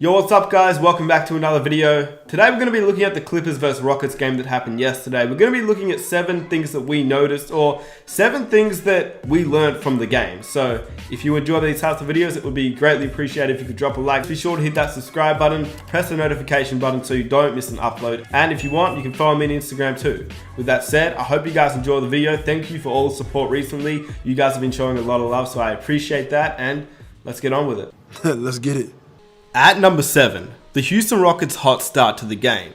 Yo, what's up guys? Welcome back to another video. Today we're going to be looking at the Clippers vs Rockets game that happened yesterday. We're going to be looking at 7 things that we noticed, or 7 things that we learned from the game. So if you enjoy these types of videos, it would be greatly appreciated if you could drop a like. Be sure to hit that subscribe button, press the notification button so you don't miss an upload. And if you want, you can follow me on Instagram too. With that said, I hope you guys enjoy the video. Thank you for all the support recently. You guys have been showing a lot of love, so I appreciate that. And let's get on with it. Let's get it. At number 7, the Houston Rockets' hot start to the game.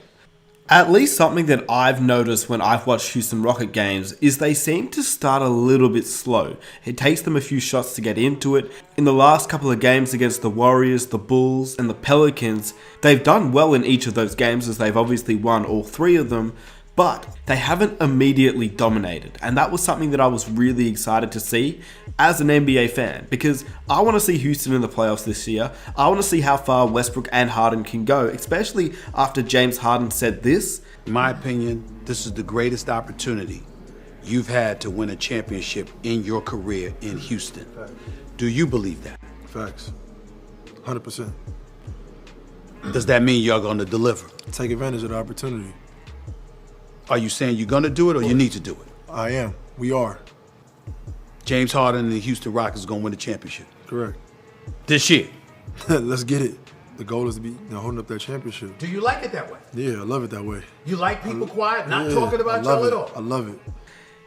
At least something that I've noticed when I've watched Houston Rocket games is they seem to start a little bit slow. It takes them a few shots to get into it. In the last couple of games against the Warriors, the Bulls, and the Pelicans, they've done well in each of those games as they've obviously won all 3 of them. But they haven't immediately dominated, and that was something that I was really excited to see as an NBA fan, because I want to see Houston in the playoffs this year. I want to see how far Westbrook and Harden can go, especially after James Harden said this. In my opinion, this is the greatest opportunity you've had to win a championship in your career in Houston. Do you believe that? Facts. 100%. Does that mean you're going to deliver? Take advantage of the opportunity. Are you saying you're going to do it or you need to do it? I am. We are. James Harden and the Houston Rockets going to win the championship. Correct. This year. Let's get it. The goal is to be holding up that championship. Do you like it that way? Yeah, I love it that way. You like people quiet, not talking about y'all at all? I love it.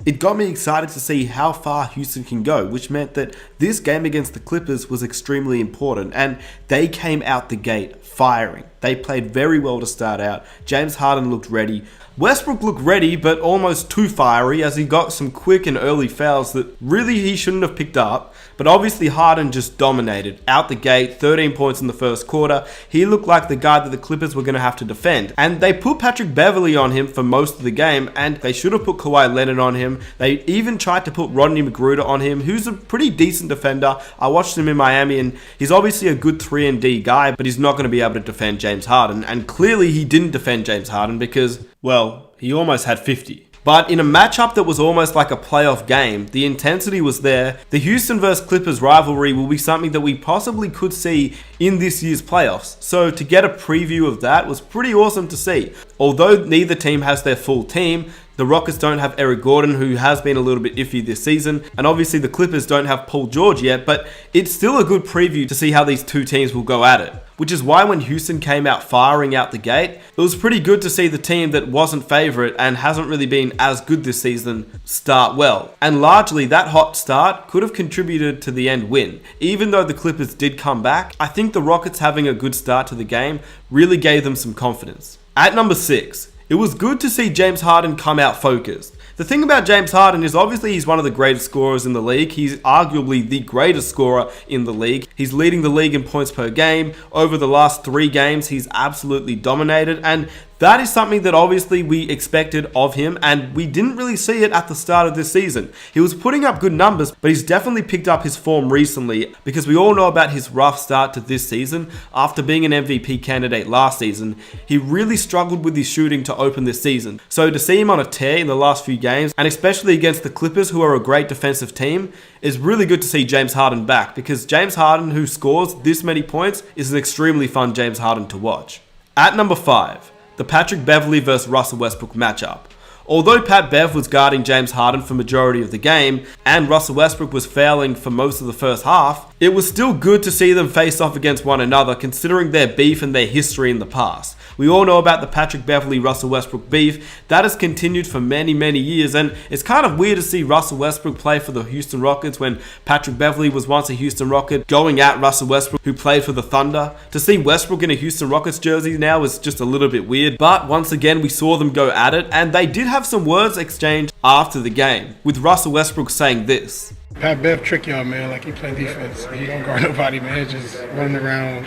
It got me excited to see how far Houston can go, which meant that this game against the Clippers was extremely important, and they came out the gate firing. They played very well to start out. James Harden looked ready. Westbrook looked ready, but almost too fiery as he got some quick and early fouls that really he shouldn't have picked up. But obviously Harden just dominated. Out the gate, 13 points in the first quarter. He looked like the guy that the Clippers were going to have to defend. And they put Patrick Beverly on him for most of the game, and they should have put Kawhi Leonard on him. They even tried to put Rodney McGruder on him, who's a pretty decent defender. I watched him in Miami, and he's obviously a good 3-and-D guy, but he's not going to be able to defend James Harden. And clearly he didn't defend James Harden because, well, he almost had 50. But in a matchup that was almost like a playoff game, the intensity was there. The Houston vs Clippers rivalry will be something that we possibly could see in this year's playoffs. So to get a preview of that was pretty awesome to see. Although neither team has their full team, the Rockets don't have Eric Gordon, who has been a little bit iffy this season, and obviously the Clippers don't have Paul George yet, but it's still a good preview to see how these two teams will go at it. Which is why when Houston came out firing out the gate, it was pretty good to see the team that wasn't favorite and hasn't really been as good this season start well. And largely that hot start could have contributed to the end win. Even though the Clippers did come back, I think the Rockets having a good start to the game really gave them some confidence. At number 6, it was good to see James Harden come out focused. The thing about James Harden is obviously he's one of the greatest scorers in the league. He's arguably the greatest scorer in the league. He's leading the league in points per game. Over the last 3 games, he's absolutely dominated, and that is something that obviously we expected of him, and we didn't really see it at the start of this season. He was putting up good numbers, but he's definitely picked up his form recently, because we all know about his rough start to this season. After being an MVP candidate last season, he really struggled with his shooting to open this season. So to see him on a tear in the last few games, and especially against the Clippers, who are a great defensive team, is really good to see James Harden back, because James Harden, who scores this many points, is an extremely fun James Harden to watch. At number 5, the Patrick Beverly vs Russell Westbrook matchup. Although Pat Bev was guarding James Harden for majority of the game, and Russell Westbrook was fouling for most of the first half, it was still good to see them face off against one another considering their beef and their history in the past. We all know about the Patrick Beverly-Russell Westbrook beef. That has continued for many, many years, and it's kind of weird to see Russell Westbrook play for the Houston Rockets when Patrick Beverly was once a Houston Rocket, going at Russell Westbrook, who played for the Thunder. To see Westbrook in a Houston Rockets jersey now is just a little bit weird, but once again we saw them go at it, and they did have some words exchanged after the game, with Russell Westbrook saying this. Pat Bev trick y'all, man, like he play defense. He don't guard nobody, man, just running around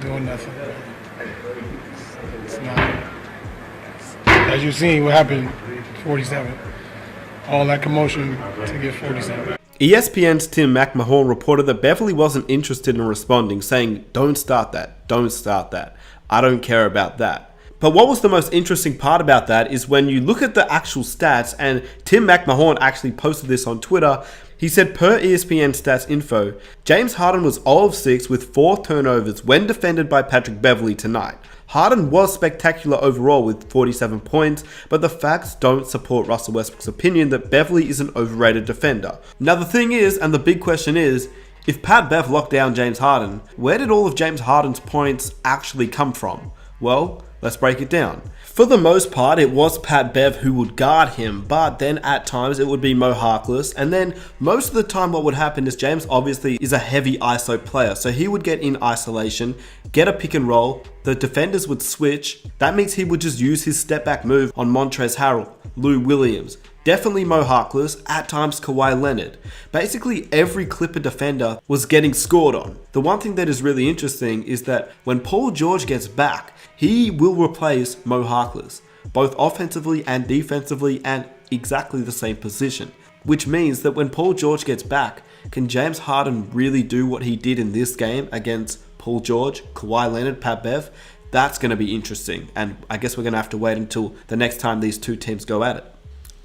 doing nothing. It's not, as you've seen what happened, 47. All that commotion to get 47. ESPN's Tim McMahon reported that Beverly wasn't interested in responding, saying, "Don't start that, don't start that. I don't care about that." But what was the most interesting part about that is when you look at the actual stats, and Tim McMahon actually posted this on Twitter, He said per ESPN Stats Info, James Harden was 0 of 6 with 4 turnovers when defended by Patrick Beverly tonight. Harden was spectacular overall with 47 points, but the facts don't support Russell Westbrook's opinion that Beverly is an overrated defender. Now the thing is, and the big question is, if Pat Bev locked down James Harden, where did all of James Harden's points actually come from? Well, let's break it down. For the most part, it was Pat Bev who would guard him, but then at times it would be Mo Harkless, and then most of the time what would happen is James obviously is a heavy ISO player, so he would get in isolation, get a pick and roll, the defenders would switch, that means he would just use his step back move on Montrezl Harrell, Lou Williams, definitely Mo Harkless, at times Kawhi Leonard. Basically every Clipper defender was getting scored on. The one thing that is really interesting is that when Paul George gets back, he will replace Mo Harkless, both offensively and defensively and exactly the same position. Which means that when Paul George gets back, can James Harden really do what he did in this game against Paul George, Kawhi Leonard, Pat Bev? That's going to be interesting, and I guess we're going to have to wait until the next time these two teams go at it.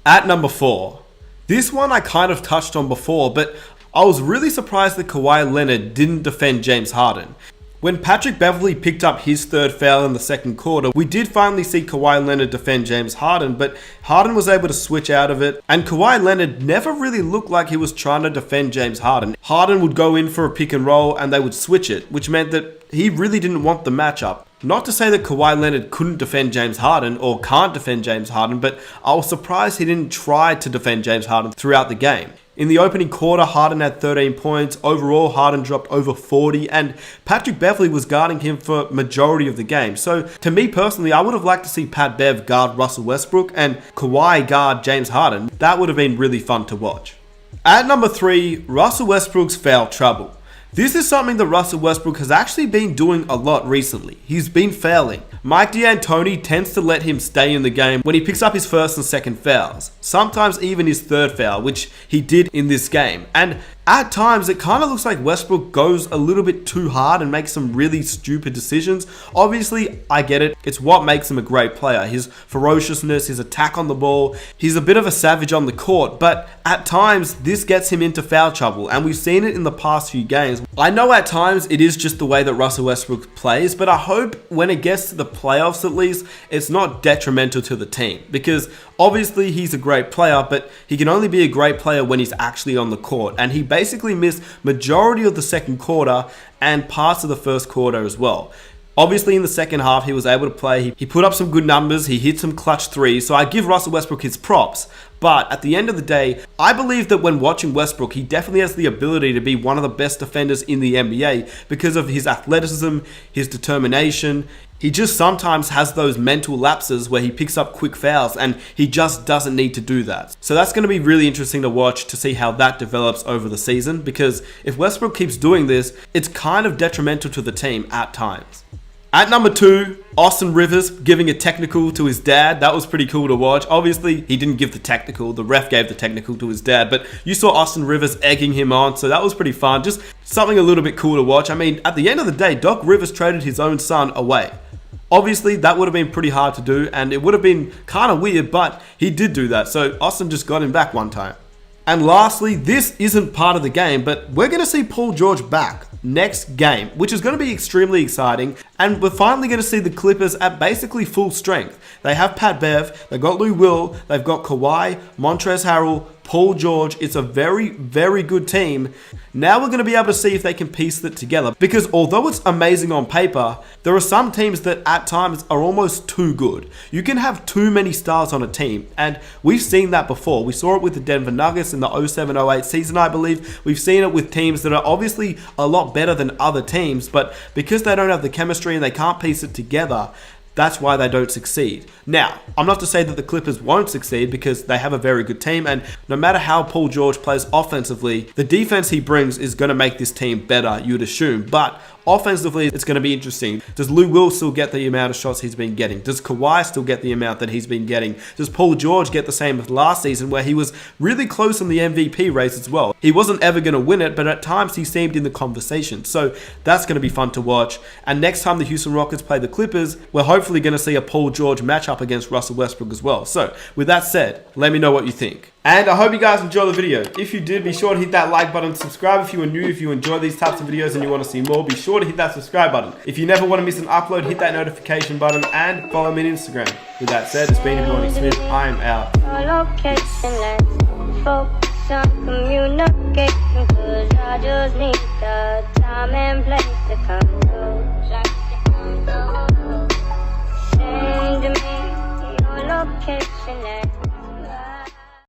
At number 4, this one I kind of touched on before, but I was really surprised that Kawhi Leonard didn't defend James Harden. When Patrick Beverly picked up his third foul in the second quarter, we did finally see Kawhi Leonard defend James Harden, but Harden was able to switch out of it, and Kawhi Leonard never really looked like he was trying to defend James Harden. Harden would go in for a pick and roll, and they would switch it, which meant that he really didn't want the matchup. Not to say that Kawhi Leonard couldn't defend James Harden or can't defend James Harden, but I was surprised he didn't try to defend James Harden throughout the game. In the opening quarter, Harden had 13 points. Overall, Harden dropped over 40, and Patrick Beverly was guarding him for majority of the game. So, to me personally, I would have liked to see Pat Bev guard Russell Westbrook and Kawhi guard James Harden. That would have been really fun to watch. At number 3, Russell Westbrook's foul trouble. This is something that Russell Westbrook has actually been doing a lot recently. He's been fouling. Mike D'Antoni tends to let him stay in the game when he picks up his first and second fouls. Sometimes even his third foul, which he did in this game. And at times, it kind of looks like Westbrook goes a little bit too hard and makes some really stupid decisions. Obviously, I get it. It's what makes him a great player. His ferociousness, his attack on the ball. He's a bit of a savage on the court, but at times, this gets him into foul trouble, and we've seen it in the past few games. I know at times it is just the way that Russell Westbrook plays, but I hope when it gets to the playoffs at least, it's not detrimental to the team, because obviously he's a great player, but he can only be a great player when he's actually on the court, and he basically missed majority of the second quarter and parts of the first quarter as well. Obviously, in the second half, he was able to play. He put up some good numbers. He hit some clutch threes. So I give Russell Westbrook his props. But at the end of the day, I believe that when watching Westbrook, he definitely has the ability to be one of the best defenders in the NBA because of his athleticism, his determination. He just sometimes has those mental lapses where he picks up quick fouls and he just doesn't need to do that. So that's going to be really interesting to watch to see how that develops over the season, because if Westbrook keeps doing this, it's kind of detrimental to the team at times. At number 2, Austin Rivers giving a technical to his dad. That was pretty cool to watch. Obviously, he didn't give the technical. The ref gave the technical to his dad. But you saw Austin Rivers egging him on. So that was pretty fun. Just something a little bit cool to watch. I mean, at the end of the day, Doc Rivers traded his own son away. Obviously, that would have been pretty hard to do. And it would have been kind of weird. But he did do that. So Austin just got him back one time. And lastly, this isn't part of the game, but we're going to see Paul George back next game, which is going to be extremely exciting. And we're finally going to see the Clippers at basically full strength. They have Pat Bev, they've got Lou Will, they've got Kawhi, Montrezl Harrell, Paul George. It's a very, very good team. Now we're going to be able to see if they can piece it together, because although it's amazing on paper, there are some teams that at times are almost too good. You can have too many stars on a team, and we've seen that before. We saw it with the Denver Nuggets in the 07-08 season, I believe. We've seen it with teams that are obviously a lot better than other teams, but because they don't have the chemistry and they can't piece it together, that's why they don't succeed. Now, I'm not to say that the Clippers won't succeed, because they have a very good team, and no matter how Paul George plays offensively, the defense he brings is going to make this team better, you'd assume. But offensively, it's going to be interesting. Does Lou Will still get the amount of shots he's been getting? Does Kawhi still get the amount that he's been getting? Does Paul George get the same as last season, where he was really close in the MVP race as well? He wasn't ever going to win it, but at times he seemed in the conversation. So that's going to be fun to watch. And next time the Houston Rockets play the Clippers, we're hoping hopefully going to see a Paul George matchup against Russell Westbrook as well. So with that said, let me know what you think. And I hope you guys enjoyed the video. If you did, be sure to hit that like button, subscribe if you are new. If you enjoy these types of videos and you want to see more, be sure to hit that subscribe button. If you never want to miss an upload, hit that notification button and follow me on Instagram. With that said, it's been your boy Nick Smith. I'm out. Focus on communication, 'cause I just need the time and place to come through. Send me your location.